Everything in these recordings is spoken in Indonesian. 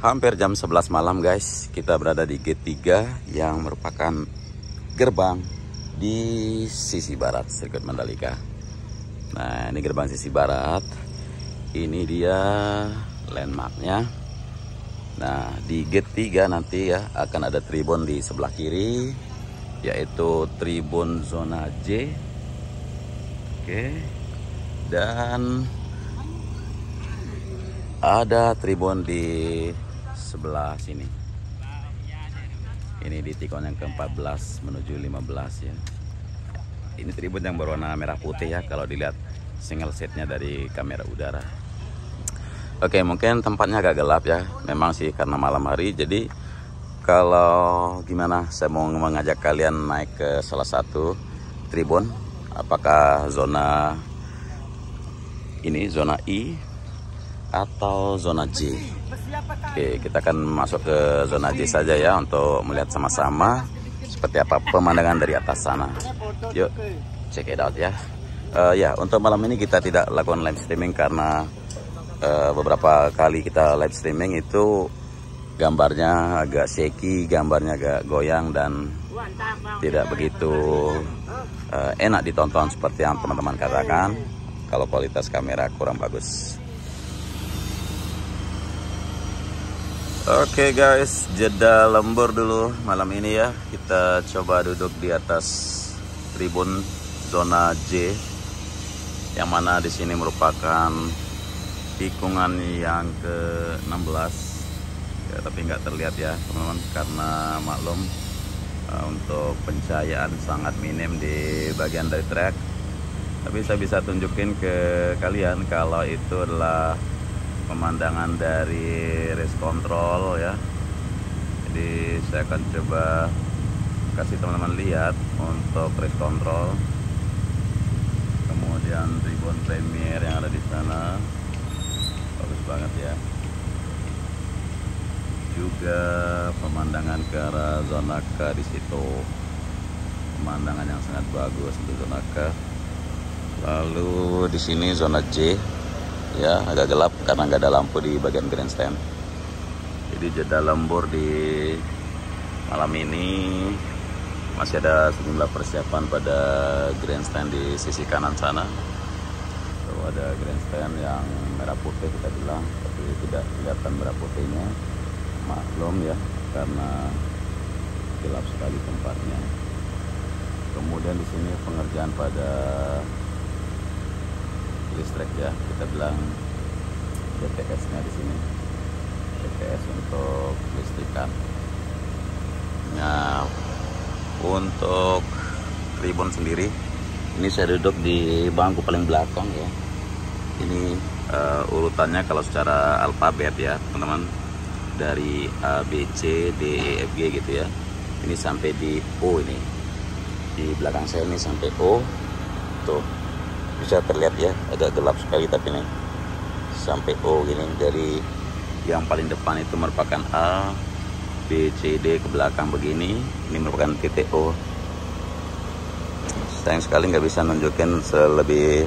Hampir jam 11 malam guys, kita berada di gate 3 yang merupakan gerbang di sisi barat sirkuit Mandalika. Nah, ini gerbang sisi barat. Ini dia landmarknya. Nah, di gate 3 nanti ya akan ada tribun di sebelah kiri, yaitu tribun zona J. Oke. Dan ada tribun di sebelah sini. Ini di tikon yang ke-14 menuju 15 ya. Ini tribun yang berwarna merah putih ya kalau dilihat single setnya dari kamera udara. Oke, mungkin tempatnya agak gelap ya. Memang sih karena malam hari. Jadi kalau gimana, saya mau mengajak kalian naik ke salah satu tribun. Apakah zona ini, zona I atau zona J? Oke, kita akan masuk ke zona J saja ya untuk melihat sama-sama seperti apa pemandangan dari atas sana. Yuk, check it out ya. Ya, untuk malam ini kita tidak lakukan live streaming karena beberapa kali kita live streaming itu gambarnya agak shaky, gambarnya agak goyang dan tidak begitu enak ditonton seperti yang teman-teman katakan kalau kualitas kamera kurang bagus. Oke guys, jeda lembur dulu malam ini ya. Kita coba duduk di atas tribun zona J, yang mana di sini merupakan tikungan yang ke-16 ya, tapi nggak terlihat ya teman-teman karena maklum untuk pencahayaan sangat minim di bagian dari trek. Tapi saya bisa tunjukin ke kalian kalau itu adalah pemandangan dari race control ya. Jadi saya akan coba kasih teman-teman lihat untuk race control. Kemudian tribun premier yang ada di sana bagus banget ya. Juga pemandangan ke arah zona K di situ. Pemandangan yang sangat bagus untuk zona K. Lalu di sini zona J. Ya, agak gelap karena nggak ada lampu di bagian grandstand. Jadi jeda lembur di malam ini masih ada sejumlah persiapan pada grandstand di sisi kanan sana. Tuh, ada grandstand yang merah putih kita bilang, tapi tidak kelihatan merah putihnya. Maklum ya, karena gelap sekali tempatnya. Kemudian di sini pengerjaan pada listrik ya, kita bilang BTS-nya di sini, BTS untuk listrikan. Nah, untuk tribun sendiri, ini saya duduk di bangku paling belakang ya. Ini urutannya kalau secara alfabet ya teman-teman, dari A, B, C, D, E, F, G gitu ya. Ini sampai di O ini. Di belakang saya ini sampai O. Tuh, bisa terlihat ya, agak gelap sekali tapi nih sampai O gini. Dari yang paling depan itu merupakan A, B, C, D, ke belakang begini, ini merupakan titik O. Sayang sekali nggak bisa nunjukin selebih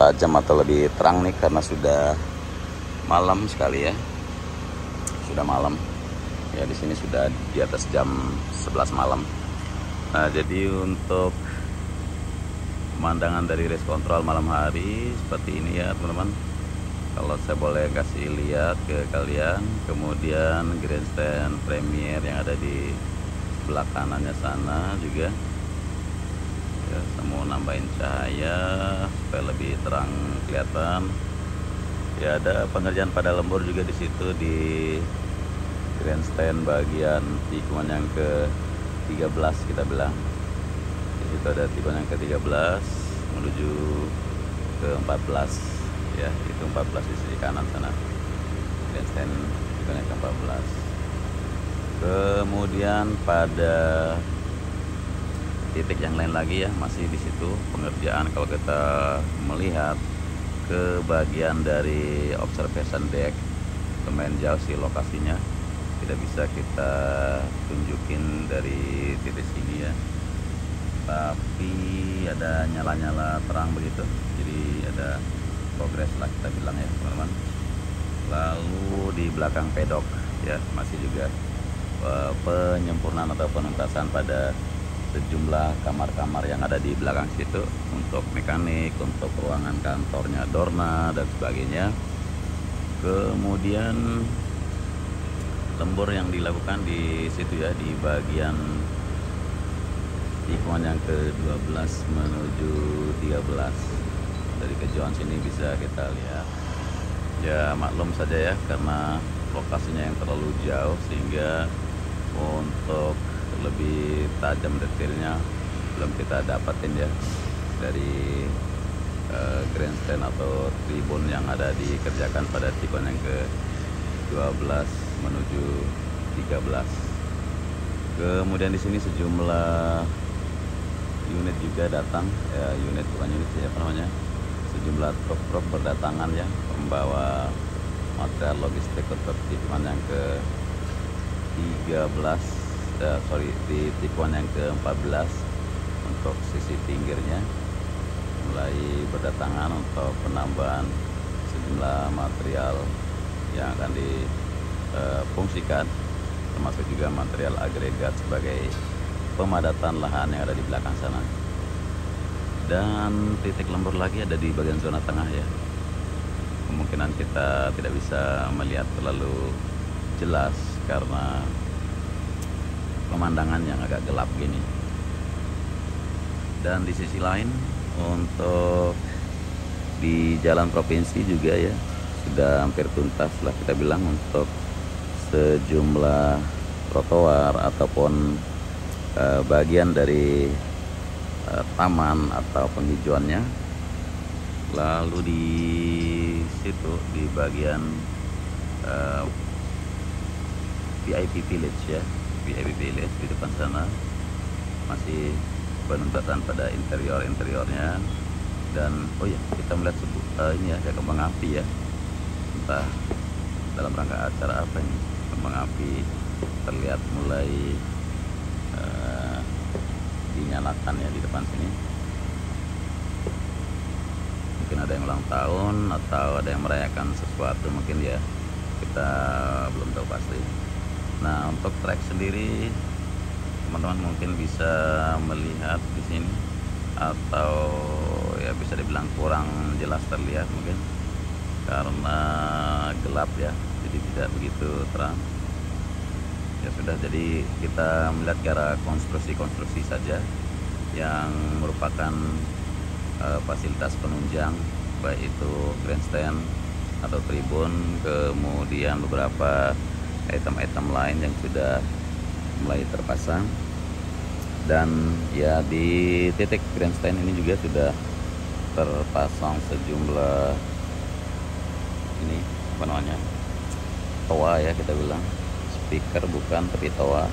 tajam atau lebih terang nih karena sudah malam sekali ya, sudah malam ya. Di sini sudah di atas jam 11 malam. Nah, jadi untuk pemandangan dari race control malam hari seperti ini ya teman-teman. Kalau saya boleh kasih lihat ke kalian. Kemudian grandstand premier yang ada di sebelah kanannya sana juga ya, saya mau nambahin cahaya supaya lebih terang kelihatan ya. Ada pengerjaan pada lembur juga di situ di grandstand bagian tikungan yang ke-13 kita bilang. Itu ada tikungan yang ke-13 menuju ke-14 ya, itu 14 di sisi kanan sana, grandstand tikungan yang ke-14. Kemudian pada titik yang lain lagi ya, masih di situ pengerjaan. Kalau kita melihat ke bagian dari observation deck, lumayan jauh sih lokasinya, tidak bisa kita tunjukin dari titik sini ya, tapi ada nyala-nyala terang begitu, jadi ada progres lah kita bilang ya teman-teman. Lalu di belakang pedok ya, masih juga penyempurnaan atau penuntasan pada sejumlah kamar-kamar yang ada di belakang situ untuk mekanik, untuk ruangan kantornya Dorna dan sebagainya. Kemudian lembur yang dilakukan di situ ya, di bagian tikungan yang ke-12 menuju 13. Dari kejauhan sini bisa kita lihat. Ya maklum saja ya, karena lokasinya yang terlalu jauh sehingga untuk lebih tajam detailnya belum kita dapatin ya dari grandstand atau tribun yang ada dikerjakan pada tikungan yang ke-12 menuju 13. Kemudian di sini sejumlah unit juga datang ya, unit bukan unit sih, apa namanya, sejumlah truk-truk berdatangan ya, membawa material logistik untuk tikungan yang ke-13 di tikungan yang ke-14 untuk sisi pinggirnya mulai berdatangan untuk penambahan sejumlah material yang akan difungsikan, termasuk juga material agregat sebagai pemadatan lahan yang ada di belakang sana. Dan titik lembur lagi ada di bagian zona tengah ya. Kemungkinan kita tidak bisa melihat terlalu jelas karena pemandangan yang agak gelap gini. Dan di sisi lain untuk di jalan provinsi juga ya sudah hampir tuntas lah kita bilang untuk sejumlah trotoar ataupun bagian dari taman atau penghijauannya. Lalu di situ di bagian VIP Village ya, VIP Village di depan sana masih penuntasan pada interiornya. Dan oh ya, kita melihat ini ya, kembang api ya, entah dalam rangka acara apa ini. Kembang api terlihat mulai dinyalakan ya di depan sini. Mungkin ada yang ulang tahun atau ada yang merayakan sesuatu mungkin ya, kita belum tahu pasti. Nah untuk trek sendiri teman-teman mungkin bisa melihat di sini, atau ya bisa dibilang kurang jelas terlihat mungkin karena gelap ya, jadi tidak begitu terang. Ya sudah, jadi kita melihat ke arah konstruksi saja yang merupakan fasilitas penunjang, baik itu grandstand atau tribun, kemudian beberapa item-item lain yang sudah mulai terpasang. Dan ya di titik grandstand ini juga sudah terpasang sejumlah ini apa namanya, toa ya kita bilang, speaker bukan tapi toa,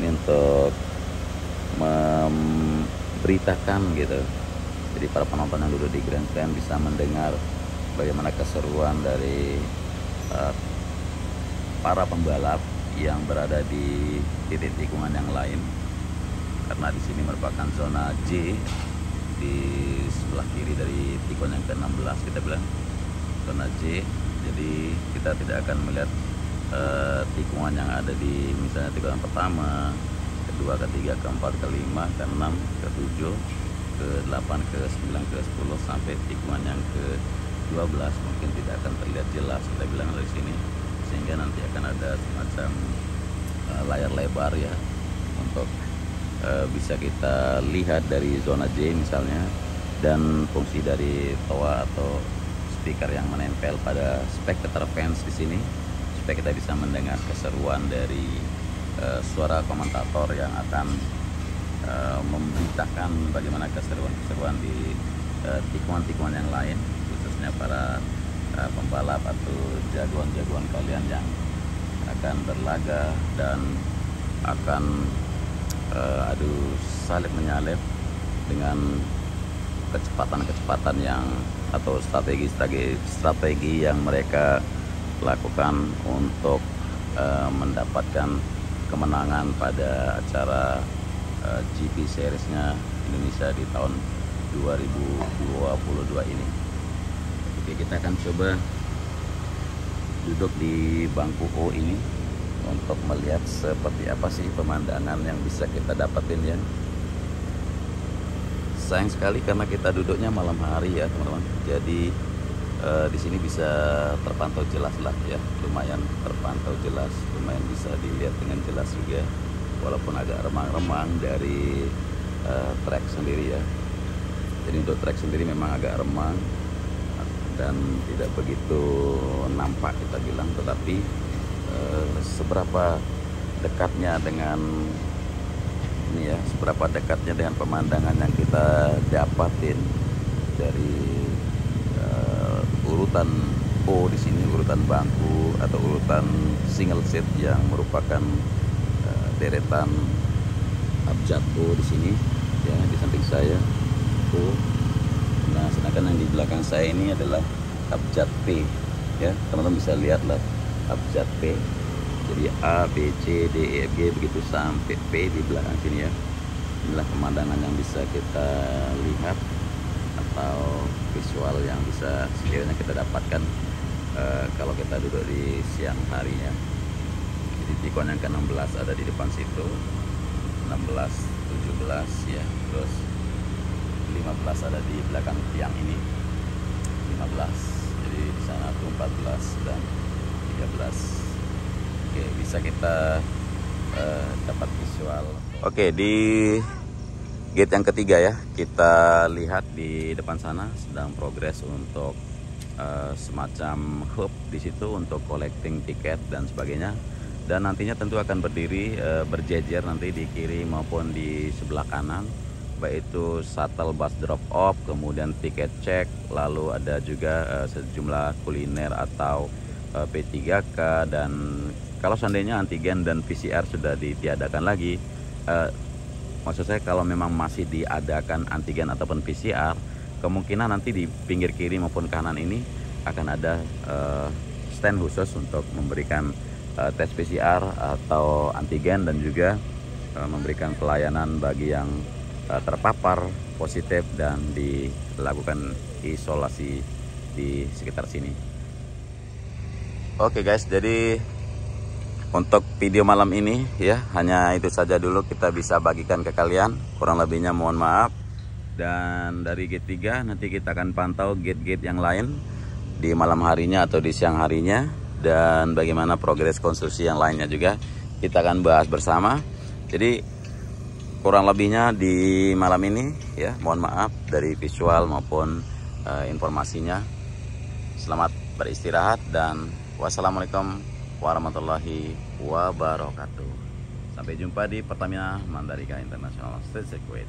ini untuk memberitakan gitu. Jadi para penonton yang duduk di grandstand bisa mendengar bagaimana keseruan dari para pembalap yang berada di titik tikungan yang lain, karena di sini merupakan zona J di sebelah kiri dari tikungan yang ke-16 kita bilang zona J. Jadi kita tidak akan melihat tikungan yang ada di misalnya tikungan pertama, kedua, ketiga, keempat, kelima, keenam, ketujuh, ke-8, ke-9, ke-10 sampai tikungan yang ke-12 mungkin tidak akan terlihat jelas kita bilang dari sini, sehingga nanti akan ada semacam layar lebar ya untuk bisa kita lihat dari zona J misalnya. Dan fungsi dari toa atau speaker yang menempel pada spectator fence di sini supaya kita bisa mendengar keseruan dari suara komentator yang akan memberitakan bagaimana keseruan di tikungan-tikungan yang lain, khususnya para pembalap atau jagoan-jagoan kalian yang akan berlaga dan akan adu salib menyalip dengan kecepatan yang atau strategi yang mereka lakukan untuk mendapatkan kemenangan pada acara GP seriesnya Indonesia di tahun 2022 ini. Oke, kita akan coba duduk di bangku O ini untuk melihat seperti apa sih pemandangan yang bisa kita dapetin ya. Sayang sekali karena kita duduknya malam hari ya teman-teman. Jadi di sini bisa terpantau jelas lah ya, lumayan terpantau jelas, lumayan bisa dilihat dengan jelas juga, walaupun agak remang-remang dari trek sendiri ya. Jadi untuk trek sendiri memang agak remang dan tidak begitu nampak kita bilang, tetapi seberapa dekatnya dengan ini ya, seberapa dekatnya dengan pemandangan yang kita dapatin dari urutan O di sini, urutan bangku atau urutan single seat yang merupakan deretan abjad O di sini ya, di samping saya O. Nah, sedangkan yang di belakang saya ini adalah abjad P ya, teman-teman bisa lihatlah abjad P. Jadi A, B, C, D, E, F, G begitu sampai P di belakang sini ya. Inilah pemandangan yang bisa kita lihat atau visual yang bisa sekiranya kita dapatkan kalau kita duduk di siang harinya. Jadi tikon yang ke-16 ada di depan situ, 16, 17 ya, terus 15 ada di belakang tiang ini, 15. Jadi di sana tuh 14 dan 13. Oke, bisa kita dapat visual. Oke, di gate yang ketiga ya, kita lihat di depan sana sedang progres untuk semacam hub di situ untuk collecting tiket dan sebagainya. Dan nantinya tentu akan berdiri berjejer nanti di kiri maupun di sebelah kanan, baik itu shuttle bus drop off, kemudian tiket check, lalu ada juga sejumlah kuliner atau P3K, dan kalau seandainya antigen dan PCR sudah ditiadakan lagi, maksud saya kalau memang masih diadakan antigen ataupun PCR, kemungkinan nanti di pinggir kiri maupun kanan ini akan ada stand khusus untuk memberikan tes PCR atau antigen, dan juga memberikan pelayanan bagi yang terpapar positif dan dilakukan isolasi di sekitar sini. Oke guys, jadi untuk video malam ini ya, hanya itu saja dulu kita bisa bagikan ke kalian. Kurang lebihnya mohon maaf. Dan dari gate 3 nanti kita akan pantau gate-gate yang lain di malam harinya atau di siang harinya, dan bagaimana progres konstruksi yang lainnya juga kita akan bahas bersama. Jadi kurang lebihnya di malam ini ya, mohon maaf dari visual maupun informasinya. Selamat beristirahat dan wassalamualaikum warahmatullahi wabarakatuh. Sampai jumpa di Pertamina Mandalika International Street Circuit.